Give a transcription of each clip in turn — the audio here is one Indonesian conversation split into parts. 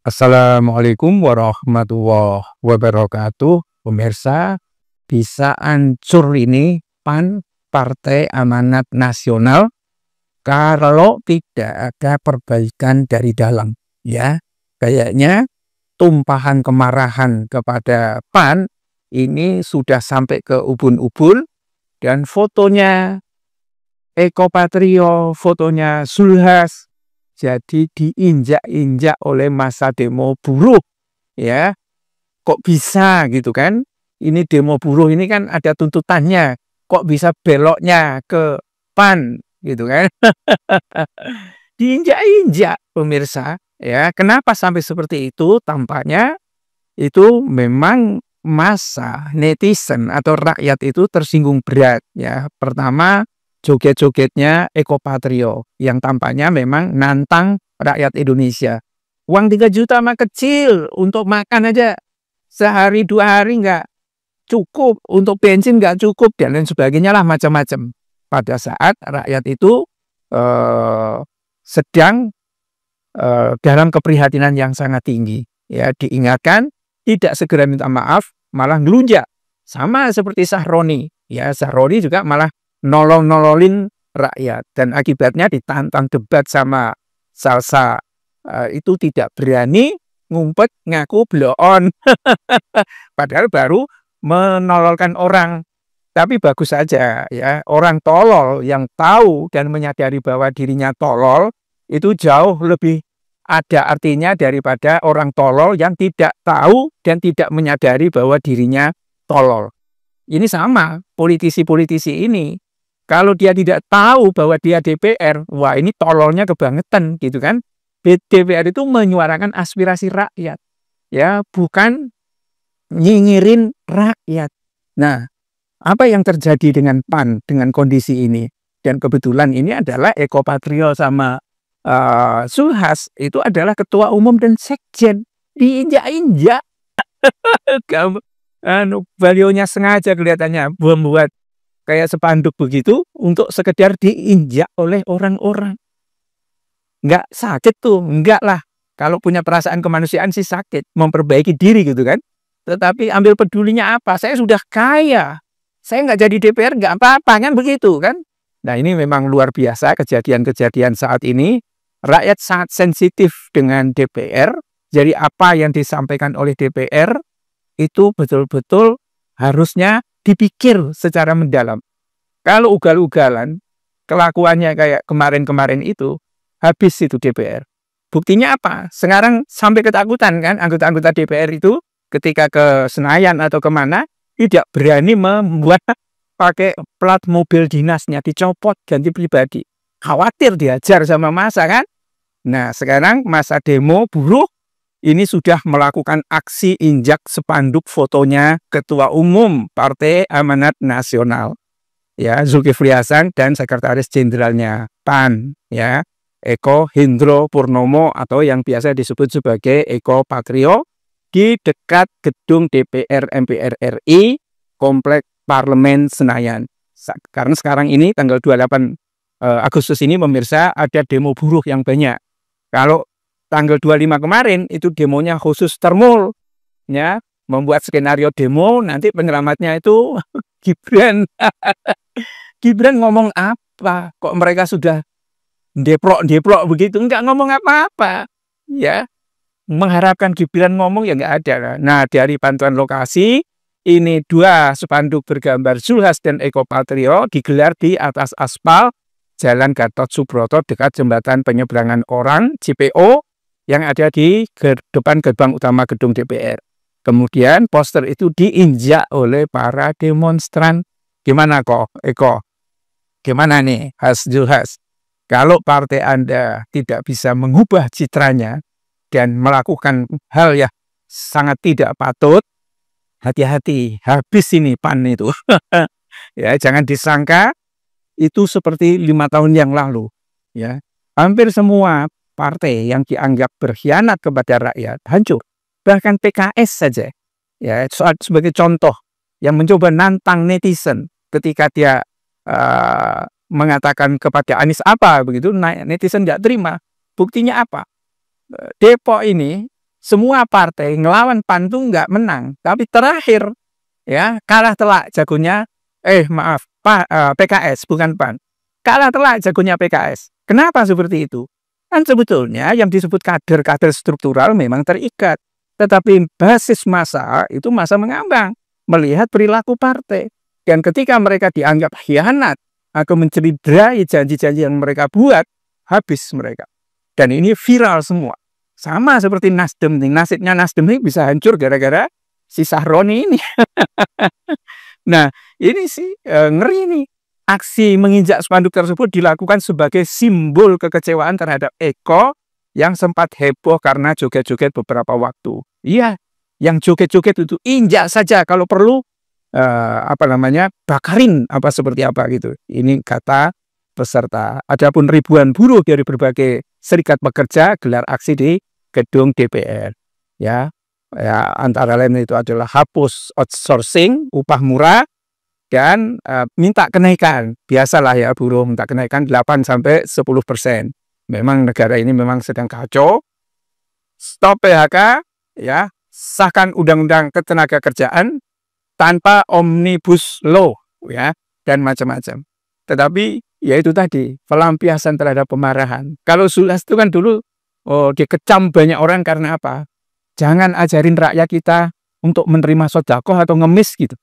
Assalamualaikum warahmatullahi wabarakatuh. Pemirsa, bisa hancur ini PAN, Partai Amanat Nasional, kalau tidak ada perbaikan dari dalam. Ya, kayaknya tumpahan kemarahan kepada PAN ini sudah sampai ke ubun-ubun, dan fotonya Eko Patrio, fotonya Zulhas, jadi diinjak-injak oleh massa demo buruh, ya. Kok bisa gitu kan? Ini demo buruh ini kan ada tuntutannya. Kok bisa beloknya ke PAN gitu kan? Diinjak-injak pemirsa, ya. Kenapa sampai seperti itu? Tampaknya itu memang massa netizen atau rakyat itu tersinggung berat, ya. Pertama, joget-jogetnya Eko Patrio yang tampaknya memang nantang rakyat Indonesia. Uang 3 juta mah kecil, untuk makan aja sehari 2 hari nggak cukup, untuk bensin nggak cukup, dan lain sebagainya lah, macam-macam. Pada saat rakyat itu sedang dalam keprihatinan yang sangat tinggi, ya, diingatkan tidak segera minta maaf, malah ngelunjak. Sama seperti Sahroni, ya, Sahroni juga malah nololin rakyat, dan akibatnya ditantang debat sama Salsa, itu tidak berani, ngumpet, ngaku blow on. Padahal baru menololkan orang. Tapi bagus saja, ya, orang tolol yang tahu dan menyadari bahwa dirinya tolol itu jauh lebih ada artinya daripada orang tolol yang tidak tahu dan tidak menyadari bahwa dirinya tolol. Ini sama politisi-politisi ini. Kalau dia tidak tahu bahwa dia DPR, wah, ini tololnya kebangetan gitu kan. DPR itu menyuarakan aspirasi rakyat, ya, bukan nyinyirin rakyat. Nah, apa yang terjadi dengan PAN dengan kondisi ini? Dan kebetulan ini adalah Eko Patrio sama Zulhas itu adalah ketua umum dan sekjen, diinjak-injak. Balionya sengaja kelihatannya membuat kayak spanduk begitu untuk sekedar diinjak oleh orang-orang. Nggak sakit tuh, enggak lah. Kalau punya perasaan kemanusiaan sih sakit, memperbaiki diri gitu kan. Tetapi ambil pedulinya apa? Saya sudah kaya, saya nggak jadi DPR nggak apa-apa kan, begitu kan. Nah, ini memang luar biasa kejadian-kejadian saat ini. Rakyat sangat sensitif dengan DPR. Jadi apa yang disampaikan oleh DPR itu betul-betul harusnya dipikir secara mendalam. Kalau ugal-ugalan, kelakuannya kayak kemarin-kemarin itu, habis itu DPR. Buktinya apa? Sekarang sampai ketakutan kan anggota-anggota DPR itu ketika ke Senayan atau kemana, tidak berani membuat pakai plat mobil dinasnya, dicopot ganti pribadi. Khawatir dihajar sama massa kan? Nah, sekarang massa demo buruh ini sudah melakukan aksi injak spanduk fotonya Ketua Umum Partai Amanat Nasional, ya, Zulkifli Hasan, dan Sekretaris Jenderalnya PAN, ya, Eko Hendro Purnomo atau yang biasa disebut sebagai Eko Patrio, di dekat gedung DPR MPR RI, Komplek Parlemen Senayan. Karena sekarang ini tanggal 28 Agustus ini pemirsa ada demo buruh yang banyak. Kalau tanggal 25 kemarin itu demonya khusus termul, ya, membuat skenario demo, nanti penyelamatnya itu Gibran. Gibran ngomong apa? Kok mereka sudah deprok begitu, nggak ngomong apa-apa, ya. Mengharapkan Gibran ngomong ya nggak ada. Nah, dari pantauan lokasi, ini 2 spanduk bergambar Zulhas dan Eko Patrio digelar di atas aspal Jalan Gatot Subroto dekat jembatan penyeberangan orang JPO yang ada di depan gerbang utama gedung DPR. Kemudian poster itu diinjak oleh para demonstran. Gimana kok, Eko? Gimana nih, Zulhas? Kalau partai Anda tidak bisa mengubah citranya dan melakukan hal yang sangat tidak patut, hati-hati, habis ini PAN itu. Ya, jangan disangka itu seperti 5 tahun yang lalu, ya. Hampir semua partai yang dianggap berkhianat kepada rakyat hancur. Bahkan PKS saja, ya, sebagai contoh yang mencoba nantang netizen ketika dia mengatakan kepada Anies apa begitu, netizen nggak terima. Buktinya apa? Depok ini semua partai ngelawan PAN tuh nggak menang, tapi terakhir ya kalah telak jagonya, maaf PKS bukan PAN, kalah telak jagonya PKS. Kenapa seperti itu? Kan sebetulnya yang disebut kader-kader struktural memang terikat, tetapi basis massa itu massa mengambang melihat perilaku partai, dan ketika mereka dianggap khianat atau mencederai janji-janji yang mereka buat, habis mereka. Dan ini viral semua. Sama seperti Nasdem nih, nasibnya Nasdem ini bisa hancur gara-gara si Sahroni ini. Nah, ini sih ngeri nih. Aksi menginjak spanduk tersebut dilakukan sebagai simbol kekecewaan terhadap Eko yang sempat heboh karena joget-joget beberapa waktu. Iya, yang joget-joget itu injak saja, kalau perlu bakarin apa seperti apa gitu. Ini kata peserta. Adapun ribuan buruh dari berbagai serikat pekerja gelar aksi di gedung DPR. Ya, antara lain itu adalah hapus outsourcing, upah murah, dan minta kenaikan. Biasalah ya, buruh minta kenaikan 8-10%. Memang negara ini memang sedang kacau. Stop PHK, ya, sahkan undang-undang ketenaga kerjaan tanpa omnibus law, ya, dan macam-macam. Tetapi ya itu tadi, pelampiasan terhadap pemarahan. Kalau Zulas itu kan dulu dikecam banyak orang karena apa? Jangan ajarin rakyat kita untuk menerima sedekah atau ngemis gitu.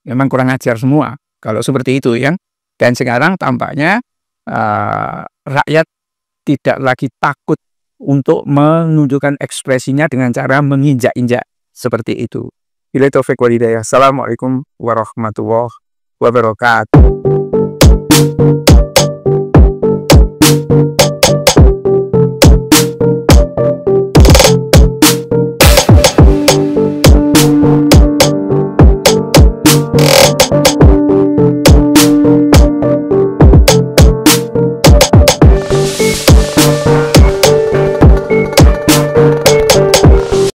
Memang kurang ajar semua kalau seperti itu ya. Dan sekarang tampaknya rakyat tidak lagi takut untuk menunjukkan ekspresinya dengan cara menginjak-injak seperti itu. Billahi taufiq wal hidayah. Assalamualaikum warahmatullahi wabarakatuh.